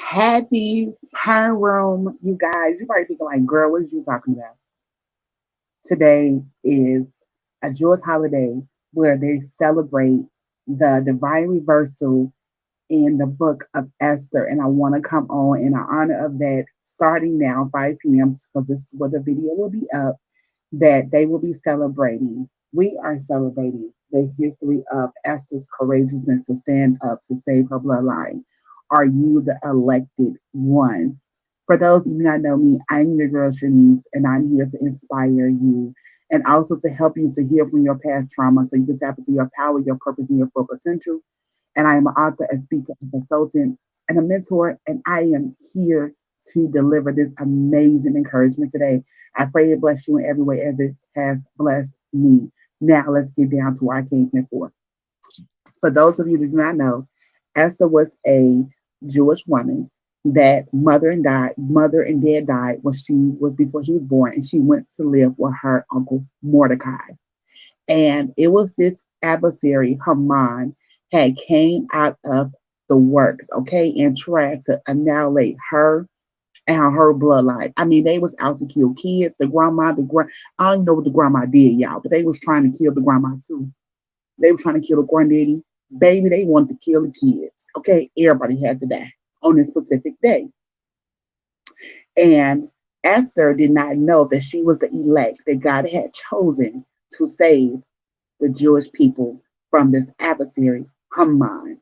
Happy Pine Room, you guys. You probably thinking like, girl, what are you talking about? Today is a joyous holiday where they celebrate the divine reversal in the book of Esther. And I want to come on in honor of that starting now, 5 p.m., because this is what the video will be up, that they will be celebrating. We are celebrating the history of Esther's courageousness to stand up to save her bloodline. Are you the elected one? For those who do not know me, I'm your girl Shanice, and I'm here to inspire you and also to help you to heal from your past trauma so you can tap into your power, your purpose, and your full potential. And I am an author, a speaker, a consultant, and a mentor, and I am here to deliver this amazing encouragement today. I pray it bless you in every way as it has blessed me. Now let's get down to what I came here for. For those of you that do not know, Esther was a Jewish woman that mother and dad died when she was before she was born, and she went to live with her uncle Mordecai. And it was this adversary, Haman, had came out of the works, okay, and tried to annihilate her and her bloodline. I mean, they was out to kill kids, the grandma, I don't know what the grandma did, y'all, but they was trying to kill the grandma too. They were trying to kill the granddaddy. Baby, they wanted to kill the kids. Okay, everybody had to die on this specific day. And Esther did not know that she was the elect that God had chosen to save the Jewish people from this adversary, Haman.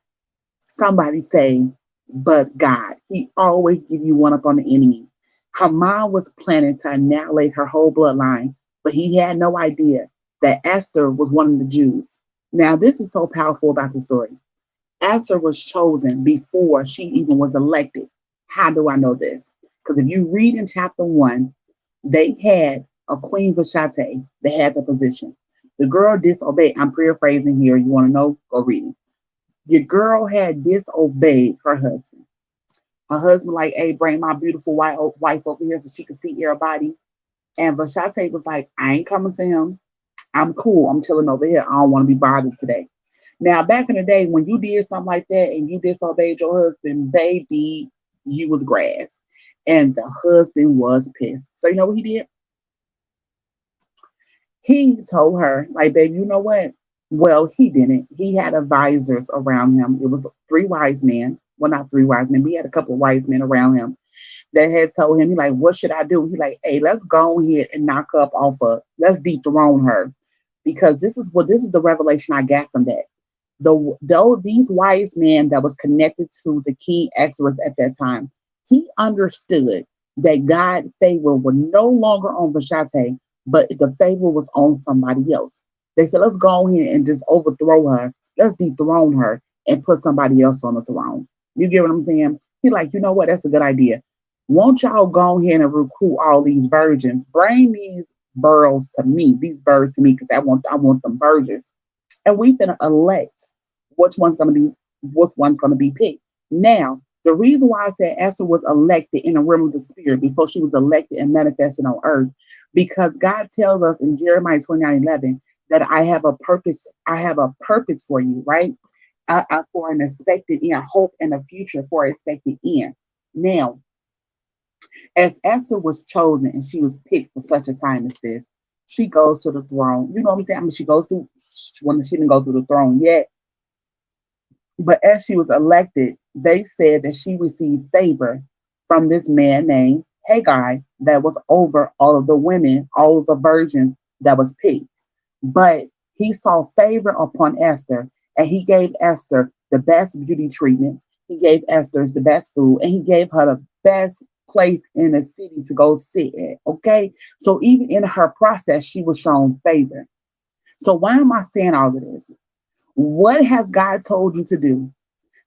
Somebody say, but God. He always give you one up on the enemy. Haman was planning to annihilate her whole bloodline, but he had no idea that Esther was one of the Jews. Now, this is so powerful about the story. Esther was chosen before she even was elected. How do I know this? Because if you read in chapter 1, they had a Queen Vashti that had the position. The girl disobeyed. I'm paraphrasing here. You want to know? Go read it. The girl had disobeyed her husband. Her husband, like, hey, bring my beautiful wife over here so she can see everybody. And Vashti was like, I ain't coming to him. I'm cool. I'm chilling over here. I don't want to be bothered today. Now, back in the day, when you did something like that and you disobeyed your husband, baby, you was grass. And the husband was pissed. So you know what he did? He told her, like, baby, you know what? Well, he didn't. He had advisors around him. It was three wise men. Well, not three wise men. We had a couple of wise men around him that had told him, he like, what should I do? He like, hey, let's go ahead and knock her up off of, let's dethrone her. Because this is the revelation I got from that. Though these wise men that was connected to the king Xerxes at that time, he understood that God's favor was no longer on Vashti, but the favor was on somebody else. They said, let's go ahead and just overthrow her. Let's dethrone her and put somebody else on the throne. You get what I'm saying? He's like, you know what? That's a good idea. Won't y'all go ahead and recruit all these virgins? Bring these these birds to me, because I want them virgins. And we finna elect which one's gonna be picked. Now, the reason why I said Esther was elected in the realm of the spirit before she was elected and manifested on earth, because God tells us in Jeremiah 29:11 that I have a purpose for you, right? For an expected end, hope and a future for an expected end. Now, as Esther was chosen and she was picked for such a time as this, she goes to the throne. You know what I'm saying? I mean, she didn't go through the throne yet, but as she was elected, they said that she received favor from this man named Haggai that was over all of the women, all of the virgins that was picked. But he saw favor upon Esther, and he gave Esther the best beauty treatments. He gave Esther the best food, and he gave her the best place in the city to go sit at. Okay, so even in her process, she was shown favor. So why am I saying all of this? What has God told you to do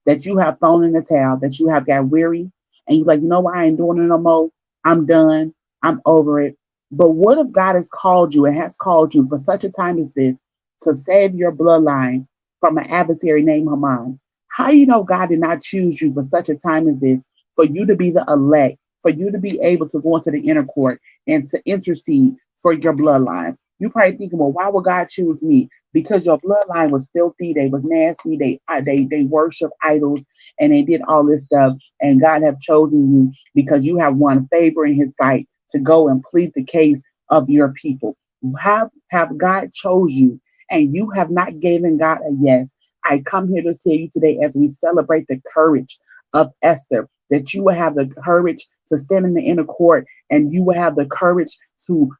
that you have thrown in the towel, that you have got weary, and you're like, you know what, I ain't doing it no more. I'm done. I'm over it. But what if God has called you and has called you for such a time as this to save your bloodline from an adversary named Haman? How you know God did not choose you for such a time as this, for you to be the elect, for you to be able to go into the inner court and to intercede for your bloodline? You probably thinking, well, why would God choose me? Because your bloodline was filthy, they was nasty, they worship idols, and they did all this stuff. And God have chosen you because you have won favor in His sight to go and plead the case of your people. Have God chose you, and you have not given God a yes. I come here to tell you today, as we celebrate the courage of Esther, that you will have the courage to stand in the inner court, and you will have the courage to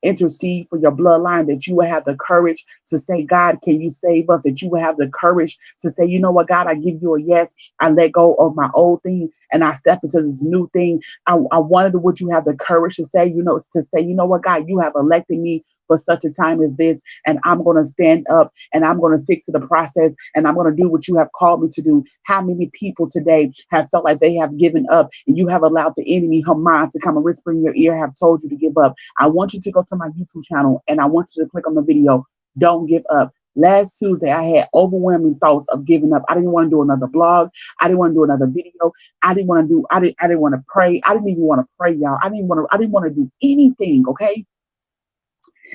intercede for your bloodline, that you will have the courage to say, God, can you save us? That you will have the courage to say, you know what, God, I give you a yes. I let go of my old thing and I step into this new thing. I wanted what you have the courage to say, you know what, God, you have elected me for such a time as this, and I'm going to stand up and I'm going to stick to the process and I'm going to do what you have called me to do. How many people today have felt like they have given up and you have allowed the enemy, Haman, to come and whisper in your ear, have told you to give up? I want you to go to my YouTube channel and I want you to click on the video. Don't give up. Last Tuesday, I had overwhelming thoughts of giving up. I didn't want to do another blog. I didn't want to do another video. I didn't want to pray. I didn't even want to pray, y'all. I didn't want to do anything, okay?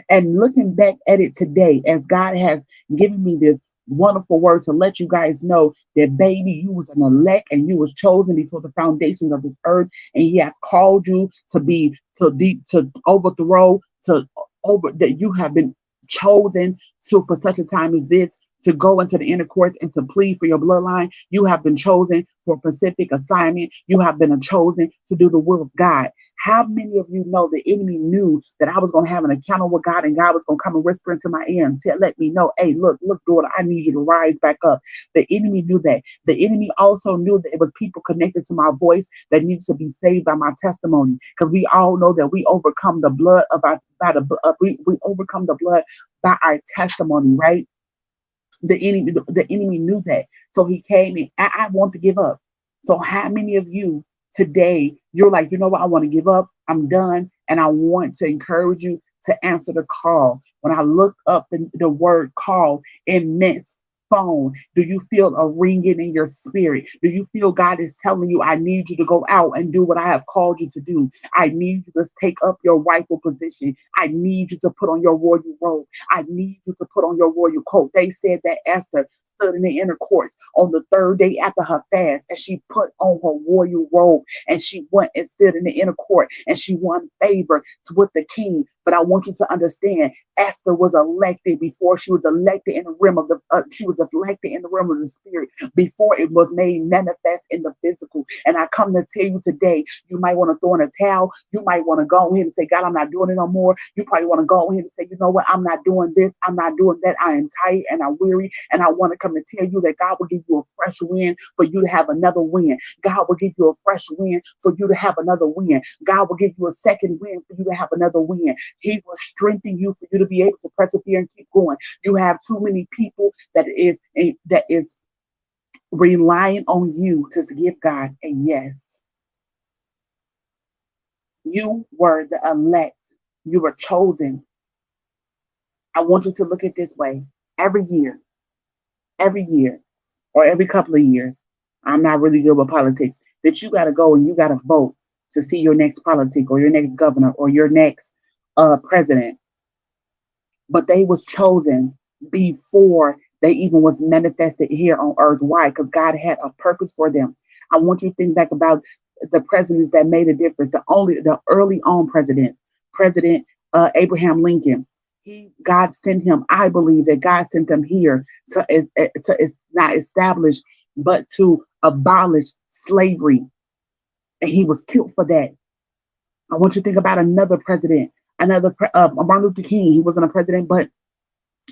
And looking back at it today, as God has given me this wonderful word to let you guys know that, baby, you was an elect and you was chosen before the foundations of this earth, and He has called you to be to overthrow, to over that you have been chosen to, for such a time as this, to go into the inner courts and to plead for your bloodline. You have been chosen for a specific assignment. You have been chosen to do the will of God. How many of you know the enemy knew that I was going to have an encounter with God, and God was going to come and whisper into my ear and let me know, hey, look, daughter, I need you to rise back up. The enemy knew that. The enemy also knew that it was people connected to my voice that needed to be saved by my testimony, because we all know that we overcome the blood of our we overcome the blood by our testimony, right? The enemy knew that. So he came and I want to give up. So how many of you today, you're like, you know what, I want to give up, I'm done, and I want to encourage you to answer the call. When I look up the word call, it meant phone. Do you feel a ringing in your spirit? Do you feel God is telling you, I need you to go out and do what I have called you to do? I need you to take up your rightful position. I need you to put on your royal robe. I need you to put on your royal coat. They said that Esther stood in the inner courts on the third day after her fast, and she put on her royal robe, and she went and stood in the inner court, and she won favor with the king. But I want you to understand, Esther was elected before she was elected in the realm of the. She was elected in the realm of the spirit before it was made manifest in the physical. And I come to tell you today, you might want to throw in a towel. You might want to go ahead and say, God, I'm not doing it no more. You probably want to go ahead and say, you know what, I'm not doing this. I'm not doing that. I am tired and I'm weary. And I want to come to tell you that God will give you a fresh wind for you to have another win. God will give you a fresh wind for you to have another win. God will give you a second win for you to have another win. He will strengthen you for you to be able to persevere and keep going. You have too many people that is relying on you to give God a yes. You were the elect. You were chosen. I want you to look at it this way. Every year, or every couple of years, I'm not really good with politics, that you got to go and you got to vote to see your next politic or your next governor or your next president. But they was chosen before they even was manifested here on earth. Why? Because God had a purpose for them. I want you to think back about the presidents that made a difference. The early on presidents, President Abraham Lincoln. God sent him. I believe that God sent them here to not establish, but to abolish slavery, and he was killed for that. I want you to think about another president, Martin Luther King. He wasn't a president, but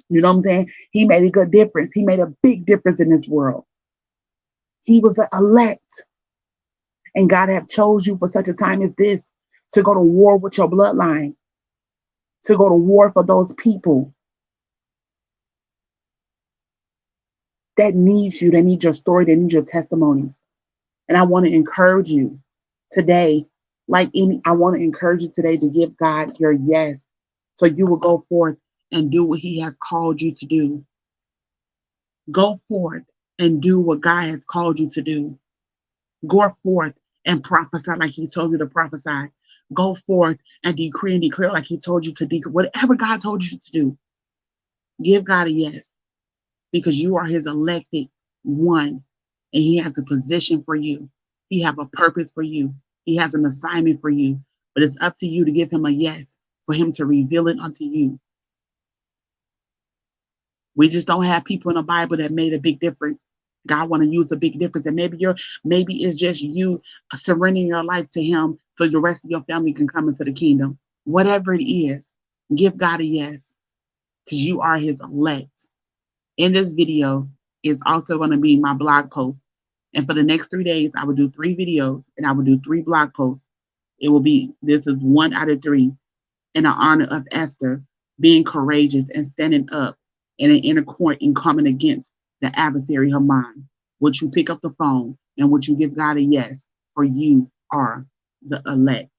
you know what I'm saying? He made a good difference. He made a big difference in this world. He was the elect. And God have chose you for such a time as this to go to war with your bloodline, to go to war for those people that needs you, that need your story, that need your testimony. And I want to encourage you today, I want to encourage you today to give God your yes, so you will go forth and do what He has called you to do. Go forth and do what God has called you to do. Go forth and prophesy like He told you to prophesy. Go forth and decree and declare like he told you to decree. Whatever God told you to do, give God a yes, because you are his elected one, and he has a position for you. He have a purpose for you. He has an assignment for you. But it's up to you to give him a yes, for him to reveal it unto you. We just don't have people in the Bible that made a big difference. God want to use a big difference, and maybe it's just you surrendering your life to Him, so the rest of your family can come into the kingdom. Whatever it is, give God a yes, because you are His elect. In this video is also going to be my blog post, and for the next 3 days, I will do 3 videos and I will do 3 blog posts. It will be, this is one out of 3, in the honor of Esther being courageous and standing up in an inner court and coming against the adversary Haman. Would you pick up the phone and would you give God a yes? For you are the elect.